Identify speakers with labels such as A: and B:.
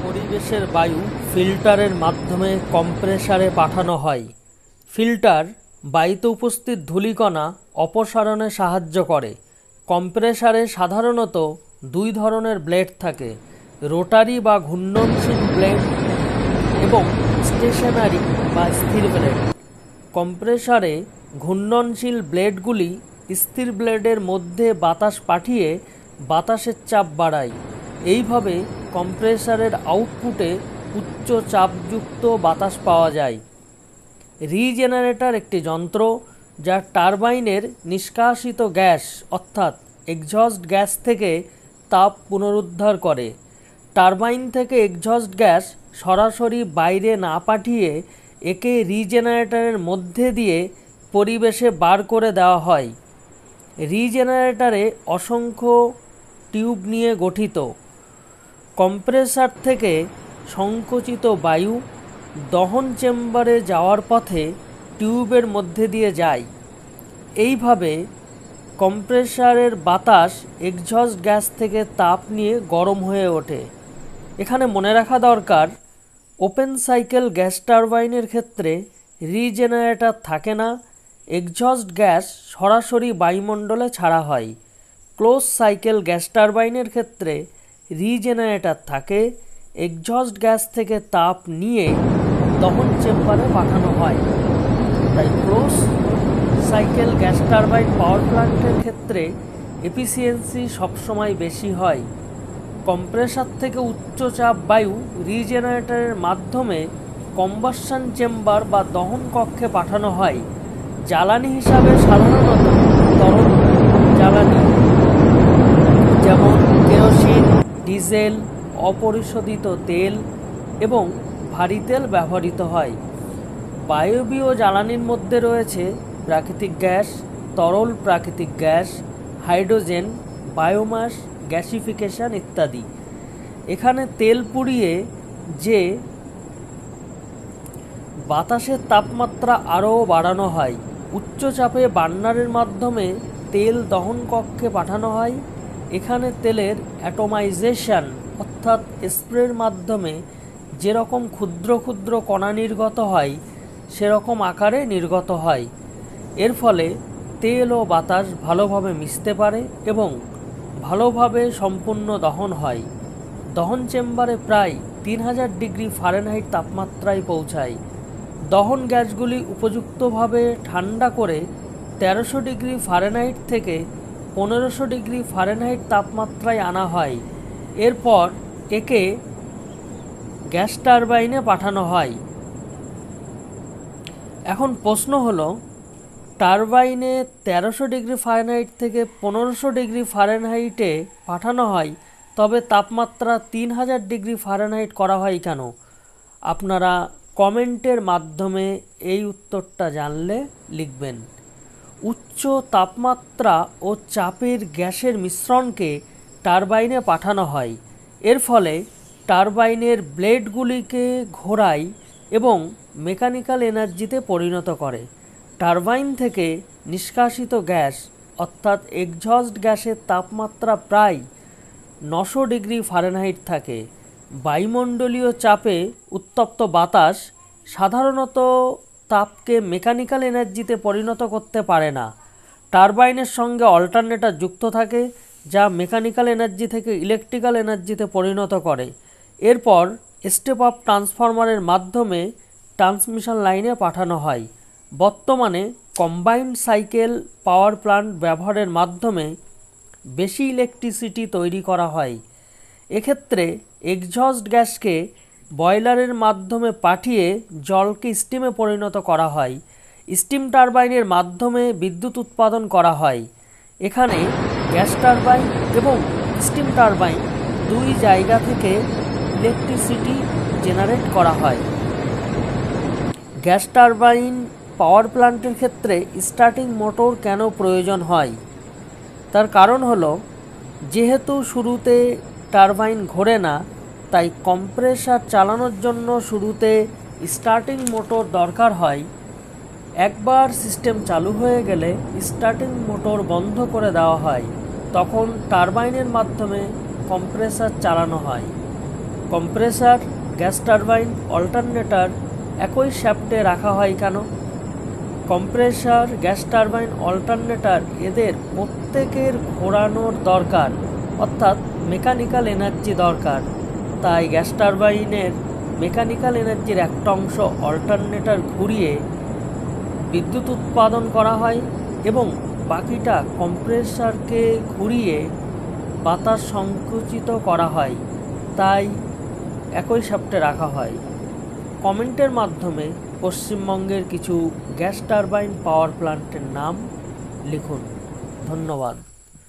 A: পরিবেশের বায়ু ফিল্টারের মাধ্যমে কম্প্রেসারে পাঠানো হয়। ফিল্টার বায়ুতে উপস্থিত ধূলিকণা অপসারণে সাহায্য করে। কম্প্রেসারে সাধারণত দুই ধরনের ব্লেড থাকে, রোটারি বা ঘূর্ণনশীল ব্লেড এবং স্টেশনারি বা স্থির ব্লেড। কম্প্রেসারে ঘূর্ণনশীল ব্লেডগুলি স্থির ব্লেডের মধ্যে বাতাস পাঠিয়ে বাতাসের চাপ বাড়ায়। এইভাবে কম্প্রেসারের আউটপুটে উচ্চ চাপযুক্ত বাতাস পাওয়া যায়। রিজেনারেটর একটি যন্ত্র যা টারবাইনের নিষ্কাশিত গ্যাস অর্থাৎ এক্সহস্ট গ্যাস থেকে তাপ পুনরুদ্ধার করে। টারবাইন থেকে এক্সহস্ট গ্যাস সরাসরি বাইরে না পাঠিয়ে একে রিজেনারেটরের মধ্যে দিয়ে পরিবেশে বার করে দেওয়া হয়। রিজেনারেটরে অসংখ্য টিউব নিয়ে গঠিত। কম্প্রেসার থেকে সংকোচিত বায়ু দহন চেম্বারে যাওয়ার পথে টিউবের মধ্যে দিয়ে যায়। এইভাবে কম্প্রেসারের বাতাস এক্সহস্ট গ্যাস থেকে তাপ নিয়ে গরম হয়ে ওঠে। এখানে মনে রাখা দরকার, ওপেন সাইকেল গ্যাস টারবাইনের ক্ষেত্রে রিজেনারেটর থাকে না, এক্সহস্ট গ্যাস সরাসরি বায়ুমণ্ডলে ছাড়া হয়। ক্লোজ সাইকেল গ্যাস টারবাইনের ক্ষেত্রে রিজেনারেটর থাকে, এক্সহস্ট গ্যাস থেকে তাপ নিয়ে দহন চেম্বারে পাঠানো হয়। তাই ক্লোজ সাইকেল গ্যাস টারবাইন পাওয়ার প্ল্যান্টের ক্ষেত্রে এফিসিয়েন্সি সবসময় বেশি হয়। কম্প্রেসার থেকে উচ্চ চাপ বায়ু রিজেনারেটরের মাধ্যমে কম্বাসন চেম্বার বা দহন কক্ষে পাঠানো হয়। জ্বালানি হিসাবে সাধারণত তরল জ্বালানি যেমন কেরোসিন, ডিজেল, অপরিশোধিত তেল এবং ভারী তেল ব্যবহৃত হয়। বায়বীয় জ্বালানির মধ্যে রয়েছে প্রাকৃতিক গ্যাস, তরল প্রাকৃতিক গ্যাস, হাইড্রোজেন, বায়োমাস, গ্যাসিফিকেশন ইত্যাদি। এখানে তেল পুড়িয়ে যে বাতাসের তাপমাত্রা আরও বাড়ানো হয়। উচ্চ চাপে বার্নারের মাধ্যমে তেল দহন কক্ষে পাঠানো হয়। এখানে তেলের অ্যাটোমাইজেশন অর্থাৎ স্প্রের মাধ্যমে যেরকম ক্ষুদ্র ক্ষুদ্র কণা নির্গত হয় সেরকম আকারে নির্গত হয়। এর ফলে তেল ও বাতাস ভালোভাবে মিশতে পারে এবং ভালোভাবে সম্পূর্ণ দহন হয়। দহন চেম্বারে প্রায় 3000 ডিগ্রি ফারেনহাইট তাপমাত্রায় পৌঁছায়। দহন গ্যাসগুলি উপযুক্তভাবে ঠান্ডা করে 1300 ডিগ্রি ফারেনহাইট থেকে 1500 ডিগ্রি ফারেনহাইট তাপমাত্রায় আনা হয়। এরপর একে গ্যাস টারবাইনে পাঠানো হয়। এখন প্রশ্ন হলো, টারবাইনে 1300 ডিগ্রি ফারেনহাইট থেকে 1500 ডিগ্রি ফারেনহাইটে পাঠানো হয়, তবে তাপমাত্রা 3000 ডিগ্রি ফারেনহাইট করা হয় কেন? আপনারা কমেন্টের মাধ্যমে এই উত্তরটা জানলে লিখবেন। উচ্চ তাপমাত্রা ও চাপের গ্যাসের মিশ্রণকে টারবাইনে পাঠানো হয়। এর ফলে টারবাইনের ব্লেডগুলিকে ঘোরায় এবং মেকানিক্যাল এনার্জিতে পরিণত করে। টারবাইন থেকে নিষ্কাশিত গ্যাস অর্থাৎ এক্সহস্ট গ্যাসের তাপমাত্রা প্রায় 900 ডিগ্রি ফারেনহাইট থাকে। বায়ুমণ্ডলীয় চাপে উত্তপ্ত বাতাস সাধারণত তাপকে মেকানিক্যাল এনার্জিতে পরিণত করতে পারে না। টারবাইনের সঙ্গে অল্টারনেটর যুক্ত থাকে যা মেকানিক্যাল এনার্জি থেকে ইলেকট্রিক্যাল এনার্জিতে পরিণত করে। এরপর স্টেপ আপ ট্রান্সফরমারের মাধ্যমে ট্রান্সমিশন লাইনে পাঠানো হয়। বর্তমানে কম্বাইন্ড সাইকেল পাওয়ার প্ল্যান্ট ব্যবহারের মাধ্যমে বেশি ইলেকট্রিসিটি তৈরি করা হয়। এক্ষেত্রে এক্সহস্ট গ্যাসকে বয়লারের মাধ্যমে পাঠিয়ে জলকে স্টিমে পরিণত করা হয়। স্টিম টারবাইনের মাধ্যমে বিদ্যুৎ উৎপাদন করা হয়। এখানে গ্যাস টারবাইন এবং স্টিম টারবাইন দুই জায়গা থেকে ইলেকট্রিসিটি জেনারেট করা হয়। গ্যাস টারবাইন পাওয়ার প্ল্যান্টের ক্ষেত্রে স্টার্টিং মোটর কেন প্রয়োজন হয়? তার কারণ হলো, যেহেতু শুরুতে টারবাইন ঘোরে না, তাই কম্প্রেসার চালানোর জন্য শুরুতে স্টার্টিং মোটর দরকার হয়। একবার সিস্টেম চালু হয়ে গেলে স্টার্টিং মোটর বন্ধ করে দেওয়া হয়, তখন টারবাইনের মাধ্যমে কম্প্রেসার চালানো হয়। কম্প্রেসার, গ্যাস টারবাইন, অল্টারনেটর একই শ্যাফটে রাখা হয় কেন? কম্প্রেসার, গ্যাস টারবাইন, অল্টারনেটর এদের প্রত্যেকের ঘোরানোর দরকার, অর্থাৎ মেকানিক্যাল এনার্জি দরকার। তাই গ্যাস টারবাইনের মেকানিক্যাল এনার্জির একটা অংশ অল্টারনেটর ঘুরিয়ে বিদ্যুৎ উৎপাদন করা হয় এবং বাকিটা কম্প্রেসারকে ঘুরিয়ে বাতাস সংকুচিত করা হয়, তাই একই শ্যাফটে রাখা হয়। কমেন্টের মাধ্যমে পশ্চিমবঙ্গের কিছু গ্যাস টারবাইন পাওয়ার প্ল্যান্টের নাম লিখুন। ধন্যবাদ।